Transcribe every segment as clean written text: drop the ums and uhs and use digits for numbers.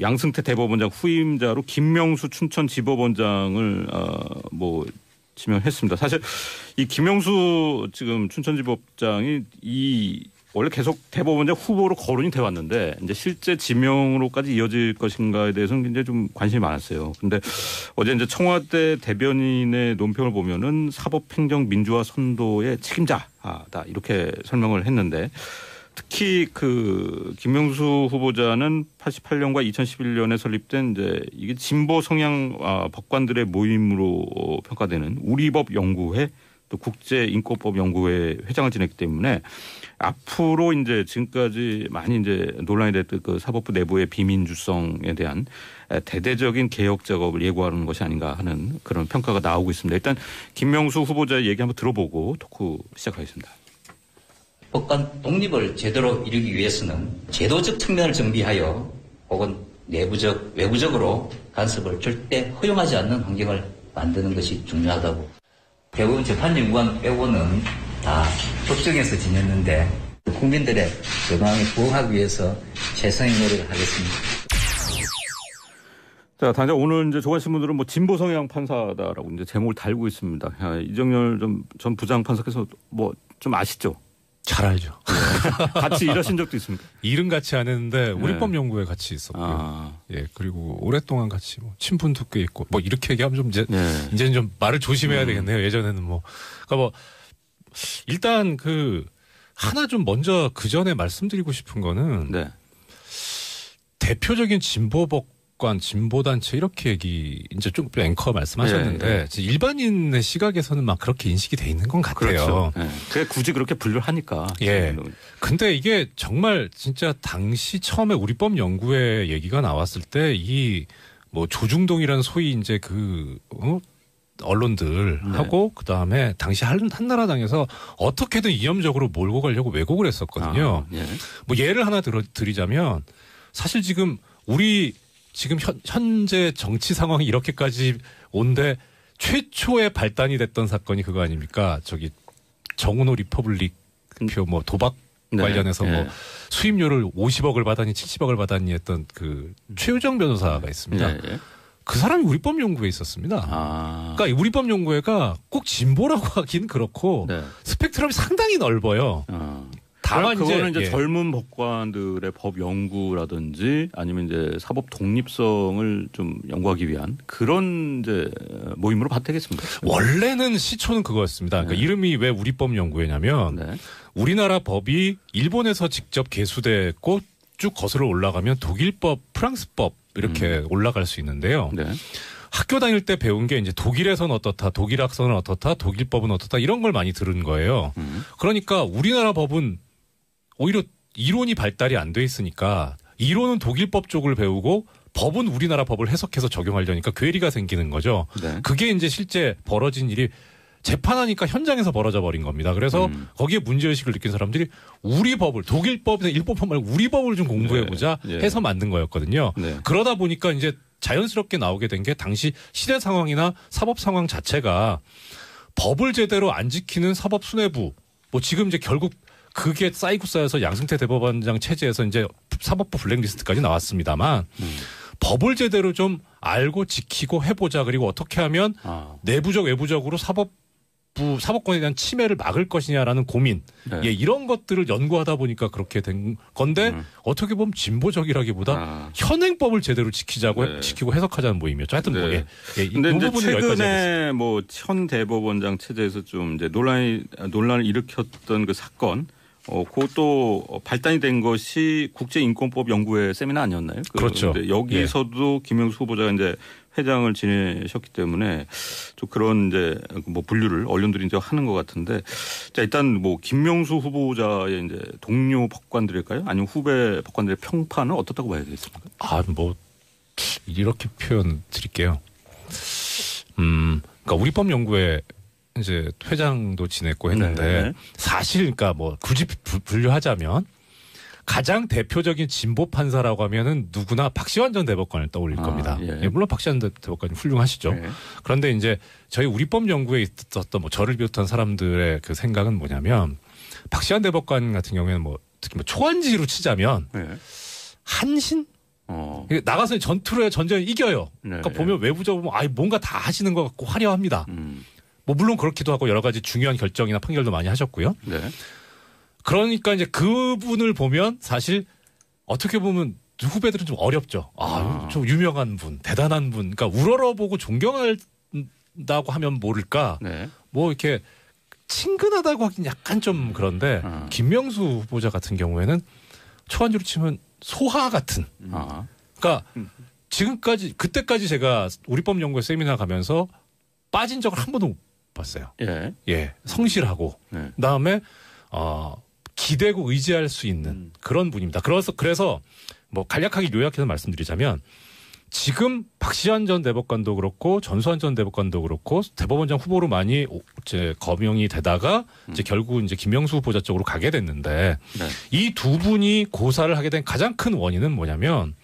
양승태 대법원장 후임자로 김명수 춘천지법원장을 지명했습니다. 사실 이 김명수 지금 춘천지법장이 원래 계속 대법원장 후보로 거론이 돼 왔는데 이제 실제 지명으로까지 이어질 것인가에 대해서는 굉장히 좀 관심이 많았어요. 그런데 어제 이제 청와대 대변인의 논평을 보면은 사법행정민주화 선도의 책임자다 이렇게 설명을 했는데 특히 그 김명수 후보자는 88년과 2011년에 설립된 이제 이게 진보 성향 법관들의 모임으로 평가되는 우리법 연구회 또 국제인권법 연구회 회장을 지냈기 때문에 앞으로 이제 지금까지 많이 이제 논란이 됐던 그 사법부 내부의 비민주성에 대한 대대적인 개혁 작업을 예고하는 것이 아닌가 하는 그런 평가가 나오고 있습니다. 일단 김명수 후보자의 얘기 한번 들어보고 토크 시작하겠습니다. 법관 독립을 제대로 이루기 위해서는 제도적 측면을 정비하여 혹은 내부적, 외부적으로 간섭을 절대 허용하지 않는 환경을 만드는 것이 중요하다고. 대법원 재판연구원 빼고는 다 법정에서 지냈는데 국민들의 요구에 부응하기 위해서 최선의 노력을 하겠습니다. 자, 당장 오늘 이제 조간신문들은 진보 성향 판사다라고 이제 제목을 달고 있습니다. 이정열 전 부장 판사께서 좀 아시죠? 잘 알죠. 같이 일하신 적도 있습니까? 일은 같이 안 했는데 우리법 연구에 같이 있었고요. 예, 그리고 오랫동안 같이 친분도 꽤 있고 이렇게 얘기하면 좀 이제는 좀 말을 조심해야 되겠네요. 예전에는 그러니까 일단 하나 좀 먼저 그 전에 말씀드리고 싶은 거는 대표적인 진보법관, 진보단체 이렇게 이제 좀 앵커 말씀하셨는데 일반인의 시각에서는 막 그렇게 인식이 돼 있는 건 같아요. 그렇죠. 그게 굳이 그렇게 분류를 하니까. 예. 근데 이게 정말 진짜 당시 처음에 우리법 연구회 얘기가 나왔을 때 조중동이라는 소위 이제 언론들하고 그다음에 당시 한나라당에서 어떻게든 이념적으로 몰고 가려고 왜곡을 했었거든요. 예를 하나 드리자면 사실 지금 현재 정치 상황이 이렇게까지 온데 최초의 발단이 됐던 사건이 그거 아닙니까? 정은호 리퍼블릭 표 도박 관련해서 수임료를 50억을 받았니 70억을 받았니 했던 최유정 변호사가 있습니다. 그 사람이 우리법연구회에 있었습니다. 그러니까 우리법연구회가 꼭 진보라고 하긴 그렇고 스펙트럼이 상당히 넓어요. 다만 그거는 이제 젊은 법관들의 법 연구라든지 아니면 이제 사법 독립성을 좀 연구하기 위한 그런 이제 모임으로 봐도 되겠습니다. 원래는 시초는 그거였습니다. 그러니까 이름이 왜 우리법 연구회냐면 우리나라 법이 일본에서 직접 개수됐고 쭉 거슬러 올라가면 독일법, 프랑스법 이렇게 올라갈 수 있는데요. 학교 다닐 때 배운 게 이제 독일에서는 어떻다, 독일 학서는 어떻다, 독일법은 어떻다 이런 걸 많이 들은 거예요. 그러니까 우리나라 법은 오히려 이론이 발달이 안 돼 있으니까 이론은 독일법 쪽을 배우고 법은 우리나라 법을 해석해서 적용하려니까 괴리가 생기는 거죠. 그게 이제 실제 벌어진 일이 재판하니까 현장에서 벌어져 버린 겁니다. 그래서 거기에 문제의식을 느낀 사람들이 우리 법을 독일법에서 일본법 말고 우리 법을 좀 공부해보자 해서 만든 거였거든요. 그러다 보니까 이제 자연스럽게 나오게 된 게 당시 시대 상황이나 사법 상황 자체가 법을 제대로 안 지키는 사법 수뇌부 지금 이제 결국 그게 쌓이고 쌓여서 양승태 대법원장 체제에서 이제 사법부 블랙리스트까지 나왔습니다만 법을 제대로 좀 알고 지키고 해보자. 그리고 어떻게 하면 내부적 외부적으로 사법권에 대한 침해를 막을 것이냐라는 고민. 이런 것들을 연구하다 보니까 그렇게 된 건데 어떻게 보면 진보적이라기보다 현행법을 제대로 지키고 해석하자는 모임이었죠. 하여튼 근데 이제 최근에 현 대법원장 체제에서 좀 이제 논란을 일으켰던 그 사건 그것도 발단이 된 것이 국제인권법 연구회 세미나 아니었나요? 그렇죠. 여기서도 김명수 후보자가 이제 회장을 지내셨기 때문에 좀 그런 이제 분류를 언론들이 이제 하는 것 같은데 자, 일단 김명수 후보자의 이제 동료 법관들일까요? 아니면 후배 법관들의 평판은 어떻다고 봐야 되겠습니까? 이렇게 표현 드릴게요. 그러니까 우리법 연구회 이제 회장도 지냈고 했는데 사실 그러니까 굳이 분류하자면 가장 대표적인 진보 판사라고 하면은 누구나 박시환 전 대법관을 떠올릴 겁니다. 물론 박시환 대법관이 훌륭하시죠. 그런데 이제 저희 우리법 연구에 있었던 저를 비롯한 사람들의 그 생각은 뭐냐면 박시환 대법관 같은 경우에는 특히 초안지로 치자면 한신 나가서 전투를 전쟁을 이겨요. 그러니까 보면 외부적으로 뭔가 다 하시는 것 같고 화려합니다. 뭐 물론 그렇기도 하고 여러 가지 중요한 결정이나 판결도 많이 하셨고요. 네. 그러니까 이제 그분을 보면 사실 어떻게 보면 후배들은 좀 어렵죠. 좀 유명한 분, 대단한 분, 그러니까 우러러보고 존경한다고 하면 모를까. 네. 뭐 이렇게 친근하다고 하긴 약간 좀 그런데 김명수 후보자 같은 경우에는 초안주로 치면 소하 같은. 그러니까 지금까지 그때까지 제가 우리법 연구회 세미나 가면서 빠진 적을 한 번도 못 봤어요. 예, 성실하고 그다음에 기대고 의지할 수 있는 그런 분입니다. 그래서 뭐 간략하게 요약해서 말씀드리자면 지금 박시환 전 대법관도 그렇고 전수환 전 대법관도 그렇고 대법원장 후보로 많이 이제 거명이 되다가 이제 결국 이제 김명수 후보자 쪽으로 가게 됐는데 이 두 분이 고사를 하게 된 가장 큰 원인은 뭐냐면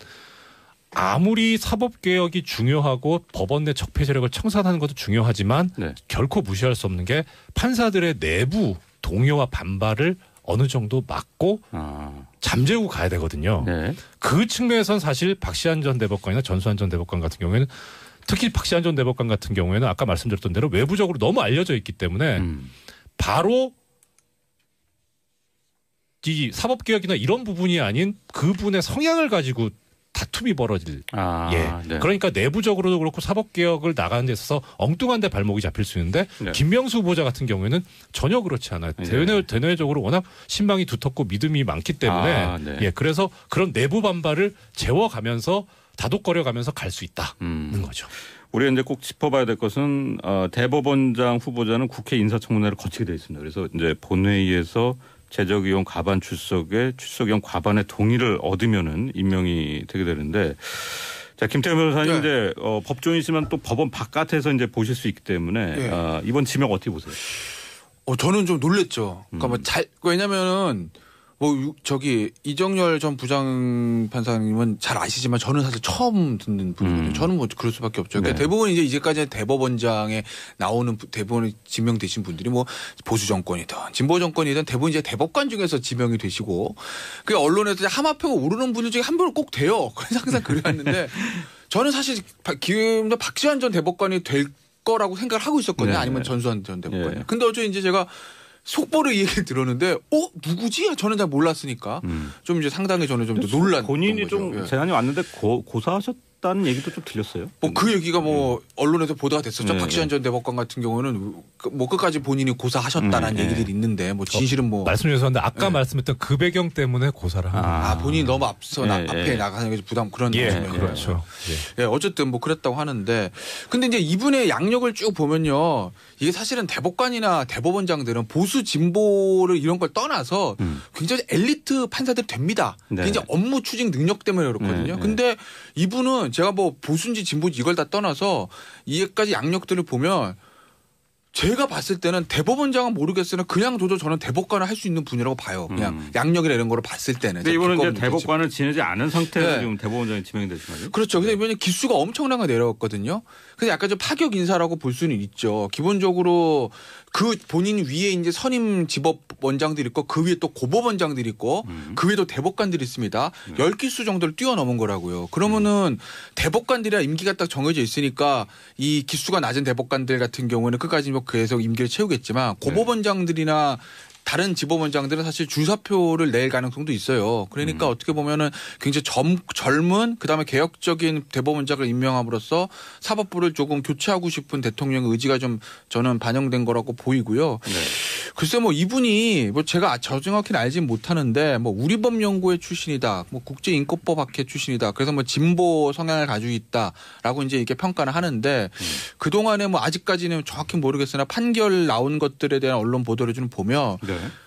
아무리 사법개혁이 중요하고 법원 내 적폐 세력을 청산하는 것도 중요하지만 결코 무시할 수 없는 게 판사들의 내부 동요와 반발을 어느 정도 막고 잠재우고 가야 되거든요. 그 측면에선 사실 박시환 전 대법관이나 전수환 전 대법관 같은 경우에는 특히 박시환 전 대법관 같은 경우에는 아까 말씀드렸던 대로 외부적으로 너무 알려져 있기 때문에 바로 이 사법개혁이나 이런 부분이 아닌 그분의 성향을 가지고 다툼이 벌어질. 그러니까 내부적으로도 그렇고 사법개혁을 나가는 데 있어서 엉뚱한 데 발목이 잡힐 수 있는데 김명수 후보자 같은 경우에는 전혀 그렇지 않아요. 대내적으로 워낙 신망이 두텁고 믿음이 많기 때문에 그래서 그런 내부 반발을 재워가면서 다독거려가면서 갈 수 있다는 거죠. 우리가 이제 꼭 짚어봐야 될 것은 대법원장 후보자는 국회 인사청문회를 거치게 돼 있습니다. 그래서 이제 본회의에서 재적의원 과반 출석에 출석위원 과반의 동의를 얻으면은 임명이 되게 되는데, 자 김태현 변호사님 이제 법조인이시면 또 법원 바깥에서 이제 보실 수 있기 때문에 이번 지명 어떻게 보세요? 저는 좀 놀랬죠. 그러니까 왜냐면은 이정열 전 부장판사님은 잘 아시지만 저는 사실 처음 듣는 분이거든요. 저는 뭐 그럴 수밖에 없죠. 그러니까 대부분 이제까지 대법원장에 나오는 대법원에 지명되신 분들이 뭐 보수 정권이든 진보 정권이든 대부분 이제 대법관 중에서 지명이 되시고 그 언론에서 하마평을 오르는 분들 중에 한 분은 꼭 돼요. 그래서 항상 그랬는데 저는 사실 박시환 전 대법관이 될 거라고 생각을 하고 있었거든요. 아니면 전수환 전 대법관이. 근데 어제 이제 제가 속보를 이 얘기를 들었는데 누구지? 저는 잘 몰랐으니까 좀 이제 상당히 저는 좀 더 놀랐던 본인이 거죠. 좀 제안이 왔는데 고사하셨다는 얘기도 좀 들렸어요. 뭐 그 얘기가 뭐 언론에서 보도가 됐었죠. 박시환 전 대법관 같은 경우는 뭐 끝까지 본인이 고사하셨다는 얘기들이 있는데 뭐 진실은 뭐 말씀 주셨는데 아까 말씀했던 그 배경 때문에 고사를 한 본인이 너무 앞서 앞에 나가는 게 부담 그런 그렇죠. 어쨌든 뭐 그랬다고 하는데 근데 이제 이분의 양력을 쭉 보면요. 이게 사실은 대법관이나 대법원장들은 보수 진보를 이런 걸 떠나서 굉장히 엘리트 판사들이 됩니다. 굉장히 업무 추진 능력 때문에 그렇거든요. 근데 이분은 제가 뭐 보수인지 진보인지 이걸 다 떠나서 이까지 양력들을 보면 제가 봤을 때는 대법원장은 모르겠으나 그냥 저는 대법관을 할 수 있는 분이라고 봐요. 그냥 양력이나 이런 거를 봤을 때는. 근데 이번은 이제 대법관을 지내지 않은 상태에서 지금 대법원장이 지명이 되신 거죠? 그렇죠. 근데 이번에 기수가 엄청나게 내려왔거든요. 그래서 약간 좀 파격 인사라고 볼 수는 있죠. 기본적으로 그 본인 위에 이제 선임 지법원장들이 있고 그 위에 또 고법원장들이 있고 그 위에도 대법관들이 있습니다. 10기수 정도를 뛰어넘은 거라고요. 그러면은 대법관들이랑 임기가 딱 정해져 있으니까 이 기수가 낮은 대법관들 같은 경우는 끝까지 뭐 계속 임기를 채우겠지만 고법원장들이나 다른 지법원장들은 사실 주사표를 낼 가능성도 있어요. 그러니까 어떻게 보면은 굉장히 젊은 그다음에 개혁적인 대법원장을 임명함으로써 사법부를 조금 교체하고 싶은 대통령의 의지가 좀 저는 반영된 거라고 보이고요. 글쎄 뭐 이분이 뭐 제가 정확히는 알진 못하는데 뭐 우리법연구회 출신이다, 뭐 국제인권법학회 출신이다. 그래서 뭐 진보 성향을 가지고 있다라고 이제 이렇게 평가를 하는데 그 동안에 뭐 아직까지는 정확히 모르겠으나 판결 나온 것들에 대한 언론 보도를 좀 보면.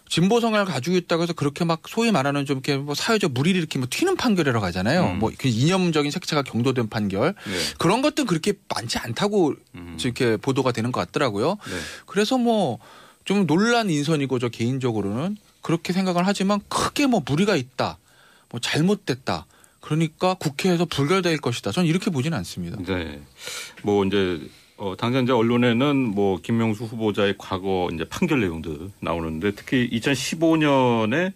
진보 성향을 가지고 있다고 해서 그렇게 막 소위 말하는 좀 이렇게 뭐 사회적 무리를 이렇게 뭐 튀는 판결이라고 하잖아요. 뭐 이념적인 색채가 경도된 판결 그런 것들은 그렇게 많지 않다고 이렇게 보도가 되는 것 같더라고요. 그래서 뭐 좀 논란 인선이고 저 개인적으로는 그렇게 생각을 하지만 크게 뭐 무리가 있다, 뭐 잘못됐다. 그러니까 국회에서 불결될 것이다. 저는 이렇게 보지는 않습니다. 네. 뭐 이제 당장 이제 언론에는 뭐 김명수 후보자의 과거 이제 판결 내용도 나오는데 특히 2015년에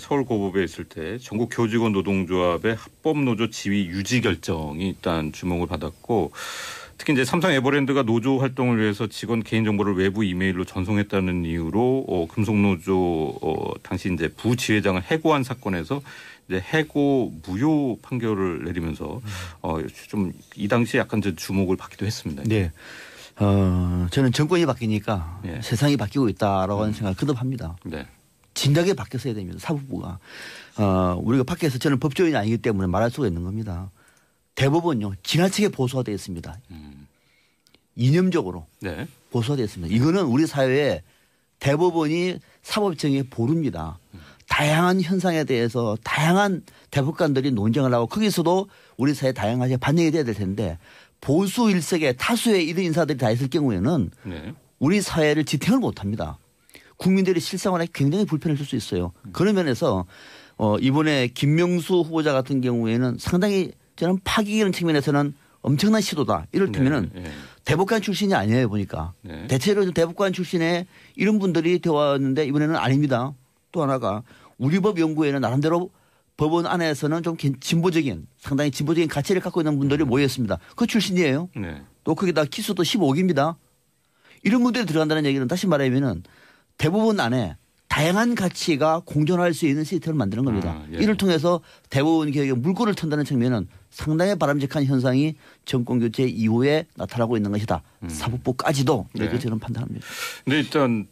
서울고법에 있을 때 전국 교직원 노동조합의 합법노조 지위 유지 결정이 일단 주목을 받았고 특히 이제 삼성 에버랜드가 노조 활동을 위해서 직원 개인정보를 외부 이메일로 전송했다는 이유로 금속노조 당시 이제 부지회장을 해고한 사건에서 이제 해고 무효 판결을 내리면서 좀 이 당시에 약간 좀 주목을 받기도 했습니다. 네. 저는 정권이 바뀌니까 네. 세상이 바뀌고 있다라고 하는 생각을 거듭합니다. 네. 진작에 바뀌었어야 됩니다. 사법부가. 우리가 밖에서 저는 법조인이 아니기 때문에 말할 수가 있는 겁니다. 대법원요. 지나치게 보수화되어 있습니다. 이념적으로 네. 보수화되어 있습니다. 이거는 우리 사회에 대법원이 사법정의의 보루입니다. 다양한 현상에 대해서 다양한 대법관들이 논쟁을 하고 거기서도 우리 사회에 다양하게 반영이 돼야 될 텐데 보수 일색에 다수의 이런 인사들이 다 있을 경우에는 네. 우리 사회를 지탱을 못합니다. 국민들이 실생활에 굉장히 불편을 줄 수 있어요. 그런 면에서 이번에 김명수 후보자 같은 경우에는 상당히 저는 파기하는 측면에서는 엄청난 시도다. 이를테면은 네, 네. 대법관 출신이 아니에요 보니까. 네. 대체로 대법관 출신의 이런 분들이 되어왔는데 이번에는 아닙니다. 또 하나가 우리 법 연구에는 나름대로 법원 안에서는 좀 진보적인 상당히 진보적인 가치를 갖고 있는 분들이 모였습니다. 그 출신이에요. 네. 또 거기다 키수도 15기입니다. 이런 분들이 들어간다는 얘기는 다시 말하면은 대법원 안에 다양한 가치가 공존할 수 있는 시스템을 만드는 겁니다. 예. 이를 통해서 대법원 개혁에 물꼬를 튼다는 측면은 상당히 바람직한 현상이 정권 교체 이후에 나타나고 있는 것이다. 사법부까지도 이렇게 저는 판단합니다. 근데 일단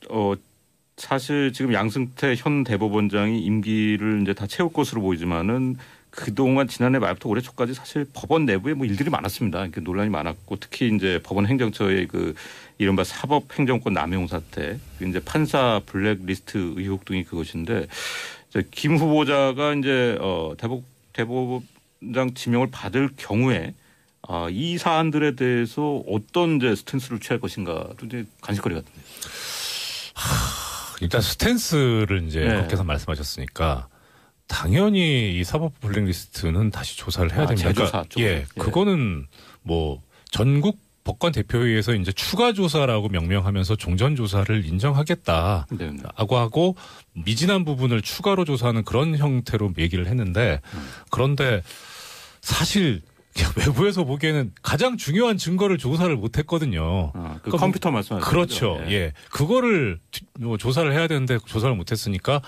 사실 지금 양승태 현 대법원장이 임기를 이제 다 채울 것으로 보이지만은 그동안 지난해 말부터 올해 초까지 사실 법원 내부에 뭐 일들이 많았습니다. 그러니까 논란이 많았고 특히 이제 법원 행정처의 그 이른바 사법행정권 남용 사태, 이제 판사 블랙리스트 의혹 등이 그것인데 김 후보자가 이제 대법원장 지명을 받을 경우에 이 사안들에 대해서 어떤 이제 스탠스를 취할 것인가도 이제 관심거리 같은데요. 일단 스탠스를 이제 네. 그렇게 해서 말씀하셨으니까. 당연히 이 사법 블랙리스트는 다시 조사를 해야 됩니다. 재조사 쪽. 예, 그거는 뭐 전국 법관 대표회의에서 이제 추가 조사라고 명명하면서 종전 조사를 인정하겠다라고 하고 미진한 부분을 추가로 조사하는 그런 형태로 얘기를 했는데 그런데 사실 외부에서 보기에는 가장 중요한 증거를 조사를 못했거든요. 그 컴퓨터 말씀하시죠? 그렇죠. 예. 예, 그거를 조사를 해야 되는데 조사를 못했으니까.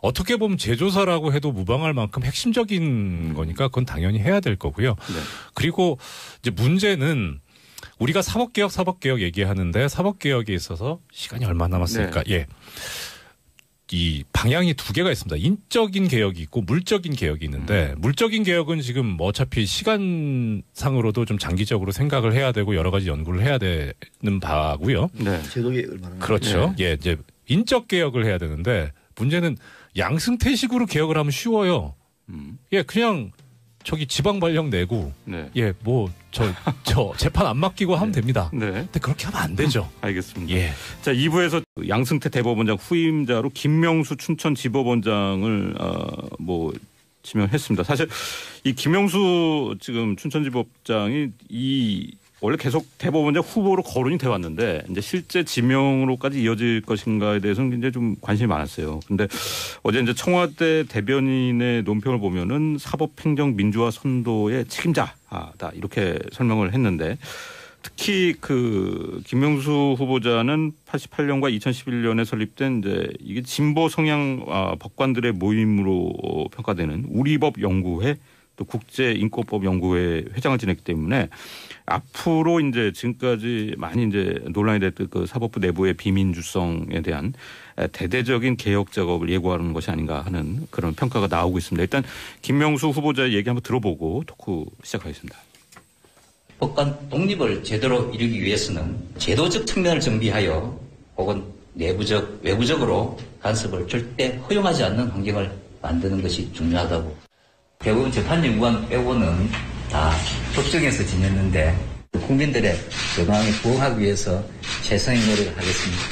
어떻게 보면 재조사라고 해도 무방할 만큼 핵심적인 거니까 그건 당연히 해야 될 거고요. 네. 그리고 이제 문제는 우리가 사법개혁 얘기하는데 사법개혁에 있어서 시간이 얼마 남았으니까 네. 예. 이 방향이 두 개가 있습니다. 인적인 개혁이 있고 물적인 개혁이 있는데 물적인 개혁은 지금 어차피 시간상으로도 좀 장기적으로 생각을 해야 되고 여러 가지 연구를 해야 되는 바고요. 네. 제도 개혁을 말하는 그렇죠. 네. 예, 이제 인적 개혁을 해야 되는데 문제는 양승태식으로 개혁을 하면 쉬워요. 예, 그냥 저기 지방 발령 내고 네. 예, 뭐 저 재판 안 맡기고 하면 됩니다. 네. 근데 그렇게 하면 안 되죠. 알겠습니다. 예. 자, 2부에서 양승태 대법원장 후임자로 김명수 춘천지법원장을 뭐 지명했습니다. 사실 이 김명수 지금 춘천지법장이 원래 계속 대법원장 후보로 거론이 돼 왔는데 이제 실제 지명으로까지 이어질 것인가에 대해서는 굉장히 좀 관심이 많았어요. 그런데 어제 이제 청와대 대변인의 논평을 보면은 사법행정민주화 선도의 책임자다 이렇게 설명을 했는데 특히 그 김명수 후보자는 88년과 2011년에 설립된 이제 이게 진보 성향 법관들의 모임으로 평가되는 우리법 연구회 또 국제인권법 연구회 회장을 지냈기 때문에 앞으로 이제 지금까지 많이 이제 논란이 됐던 그 사법부 내부의 비민주성에 대한 대대적인 개혁 작업을 예고하는 것이 아닌가 하는 그런 평가가 나오고 있습니다. 일단 김명수 후보자의 얘기 한번 들어보고 토크 시작하겠습니다. 법관 독립을 제대로 이루기 위해서는 제도적 측면을 정비하여 혹은 내부적, 외부적으로 간섭을 절대 허용하지 않는 환경을 만드는 것이 중요하다고. 대부분 재판연구원 빼고는 다 법정에서 지냈는데 국민들의 건강에 부응하기 위해서 최선의 노력을 하겠습니다.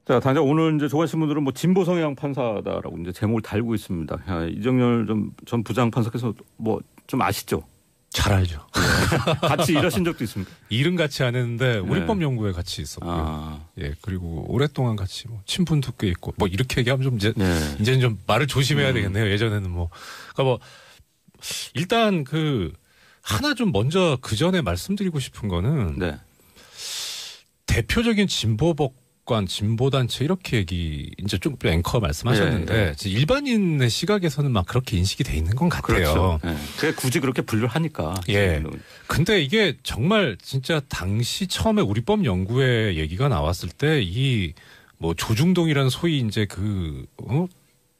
자, 당장 오늘 이제 조간신문들은 뭐 진보 성향 판사다라고 이제 제목을 달고 있습니다. 이정열 전 부장 판사께서 뭐 좀 아시죠? 잘 알죠. 같이 일하신 적도 있습니까? 일은 같이 안 했는데 우리법 연구회 같이 있었고요. 예, 그리고 오랫동안 같이 뭐 친분도 꽤 있고 뭐 이렇게 얘기하면 좀 이제는 좀 말을 조심해야 되겠네요. 예전에는 뭐 그러니까 뭐 일단 그 하나 좀 먼저 그 전에 말씀드리고 싶은 거는 대표적인 진보법관, 진보단체 이렇게 얘기 이제 좀 앵커 말씀하셨는데 일반인의 시각에서는 막 그렇게 인식이 돼 있는 건 같아요. 그렇죠. 그게 굳이 그렇게 분류를 하니까. 예. 근데 이게 정말 진짜 당시 처음에 우리법 연구회 얘기가 나왔을 때 이 뭐 조중동이라는 소위 이제 그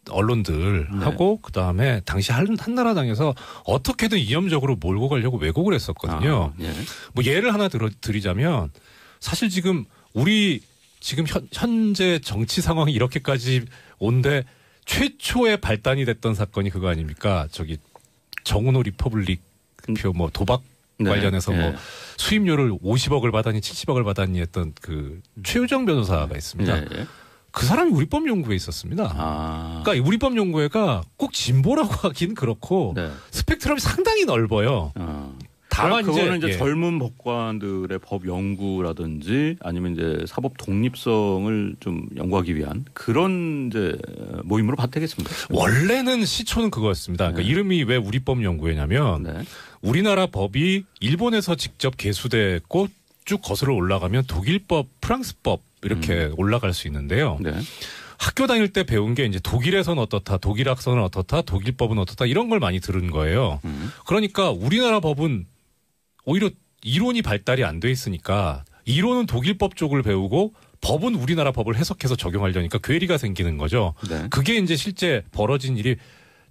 언론들 하고 그다음에 당시 한나라당에서 어떻게든 이념적으로 몰고 가려고 왜곡을 했었거든요. 뭐 예를 하나 드리자면 사실 지금 우리 지금 현재 정치 상황이 이렇게까지 온데 최초의 발단이 됐던 사건이 그거 아닙니까? 저기 정은호 리퍼블릭 표 뭐 도박 관련해서 뭐 수임료를 50억을 받았니 70억을 받았니 했던 그 최유정 변호사가 있습니다. 그 사람이 우리법 연구회에 있었습니다. 그러니까 우리법 연구회가 꼭 진보라고 하긴 그렇고 스펙트럼이 상당히 넓어요. 다만 그거는 이제 젊은 법관들의 법 연구라든지 아니면 이제 사법 독립성을 좀 연구하기 위한 그런 이제 모임으로 봐도 되겠습니다. 원래는 시초는 그거였습니다. 그러니까 이름이 왜 우리법 연구회냐면 우리나라 법이 일본에서 직접 개수됐고 쭉 거슬러 올라가면 독일법, 프랑스법 이렇게 올라갈 수 있는데요. 학교 다닐 때 배운 게 이제 독일에서는 어떻다, 독일 학서는 어떻다, 독일법은 어떻다 이런 걸 많이 들은 거예요. 그러니까 우리나라 법은 오히려 이론이 발달이 안 돼 있으니까 이론은 독일법 쪽을 배우고 법은 우리나라 법을 해석해서 적용하려니까 괴리가 생기는 거죠. 그게 이제 실제 벌어진 일이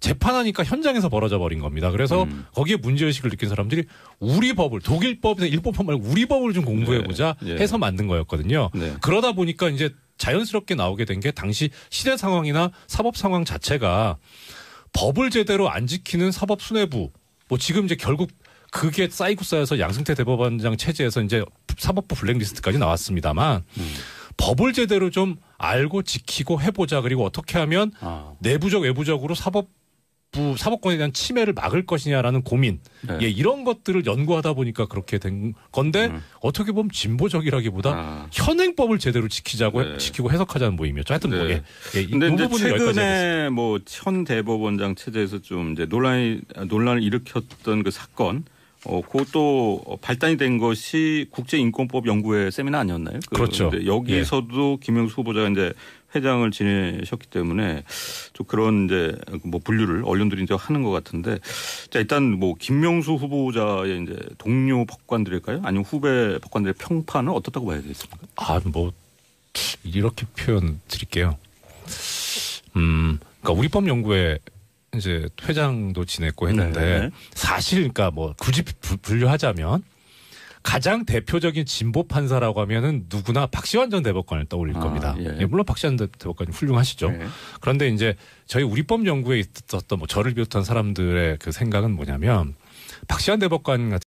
재판하니까 현장에서 벌어져 버린 겁니다. 그래서 거기에 문제의식을 느낀 사람들이 우리 법을 독일법에서 일본법 말고 우리 법을 좀 공부해보자 해서 만든 거였거든요. 그러다 보니까 이제 자연스럽게 나오게 된 게 당시 시대 상황이나 사법 상황 자체가 법을 제대로 안 지키는 사법 수뇌부 뭐 지금 이제 결국 그게 쌓이고 쌓여서 양승태 대법원장 체제에서 이제 사법부 블랙리스트까지 나왔습니다만 법을 제대로 좀 알고 지키고 해보자. 그리고 어떻게 하면 내부적 외부적으로 사법권에 대한 침해를 막을 것이냐라는 고민. 이런 것들을 연구하다 보니까 그렇게 된 건데 어떻게 보면 진보적이라기보다 현행법을 제대로 지키고 해석하자는 모임이었죠. 하여튼 뭐 근데 이제 최근에 뭐 현 대법원장 체제에서 좀 이제 논란을 일으켰던 그 사건 그것도 발단이 된 것이 국제인권법 연구회 세미나 아니었나요? 그렇죠. 여기서도 김영수 후보자가 이제 회장을 지내셨기 때문에 좀 그런 이제 뭐 분류를 언론들이 이제 하는 것 같은데 자, 일단 뭐 김명수 후보자의 이제 동료 법관들일까요? 아니면 후배 법관들의 평판은 어떻다고 봐야 되겠습니까? 뭐 이렇게 표현 드릴게요. 그러니까 우리법 연구회 이제 회장도 지냈고 했는데 사실 그러니까 뭐 굳이 분류하자면 가장 대표적인 진보 판사라고 하면은 누구나 박시환 전 대법관을 떠올릴 겁니다. 물론 박시환 대법관이 훌륭하시죠. 그런데 이제 저희 우리법 연구에 있었던 뭐 저를 비롯한 사람들의 그 생각은 뭐냐면 박시환 대법관 같은